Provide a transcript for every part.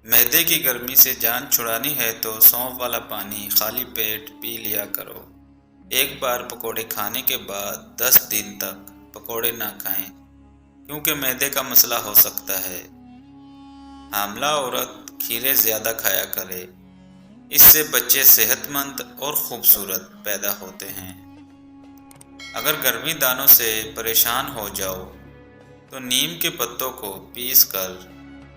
معدے کی گرمی سے جان چھڑانی ہے تو سونف والا پانی خالی پیٹ پی لیا کرو۔ ایک بار پکوڑے کھانے کے بعد 10 دن تک پکوڑے نہ کھائیں کیونکہ معدے کا مسئلہ ہو سکتا ہے۔ حاملہ عورت کھیرے زیادہ کھایا کرے، اس سے بچے صحت مند اور خوبصورت پیدا ہوتے ہیں۔ اگر گرمی دانوں سے پریشان ہو جاؤ تو نیم کے پتوں کو پیس کر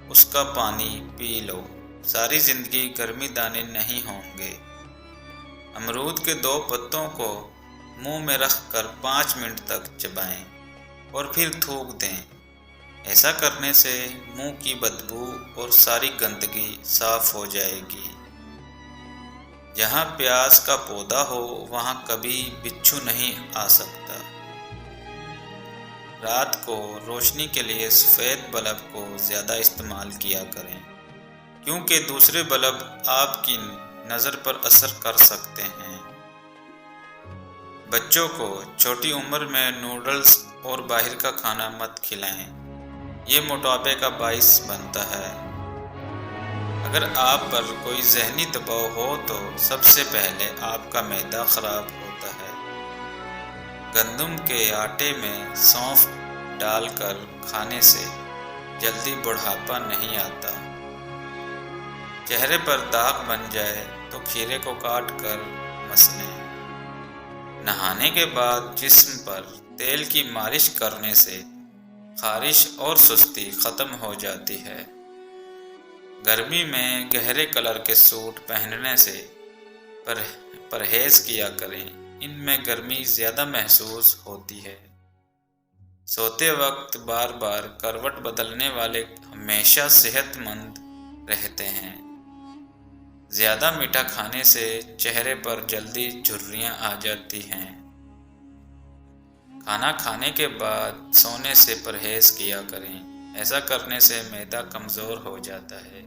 اس کا پانی پی لو، ساری زندگی گرمی دانے نہیں ہوں گے۔ امرود کے 2 پتوں کو منہ میں رکھ کر 5 منٹ تک چبائیں اور پھر تھوک دیں۔ ایسا کرنے سے منہ کی بدبو اور ساری گندگی صاف ہو جائے گی۔ جہاں پیاز کا پودا ہو وہاں کبھی بچھو نہیں آ سکتا۔ رات کو روشنی کے لیے سفید بلب کو زیادہ استعمال کیا کریں کیونکہ دوسرے بلب آپ کی نظر پر اثر کر سکتے ہیں۔ بچوں کو چھوٹی عمر میں نوڈلز اور باہر کا کھانا مت کھلائیں، یہ موٹاپے کا باعث بنتا ہے۔ اگر آپ پر کوئی ذہنی دباؤ ہو تو سب سے پہلے آپ کا معدہ خراب ہوتا ہے۔ گندم کے آٹے میں سونف ڈال کر کھانے سے جلدی بڑھاپا نہیں آتا۔ چہرے پر داغ بن جائے تو کھیرے کو کاٹ کر مس لیں۔ نہانے کے بعد جسم پر تیل کی مالش کرنے سے خارش اور سستی ختم ہو جاتی ہے۔ گرمی میں گہرے کلر کے سوٹ پہننے سے پرہیز کیا کریں، ان میں گرمی زیادہ محسوس ہوتی ہے۔ سوتے وقت بار بار کروٹ بدلنے والے ہمیشہ صحت مند رہتے ہیں۔ زیادہ میٹھا کھانے سے چہرے پر جلدی جھریاں آ جاتی ہیں۔ کھانا کھانے کے بعد سونے سے پرہیز کیا کریں، ایسا کرنے سے معدہ کمزور ہو جاتا ہے۔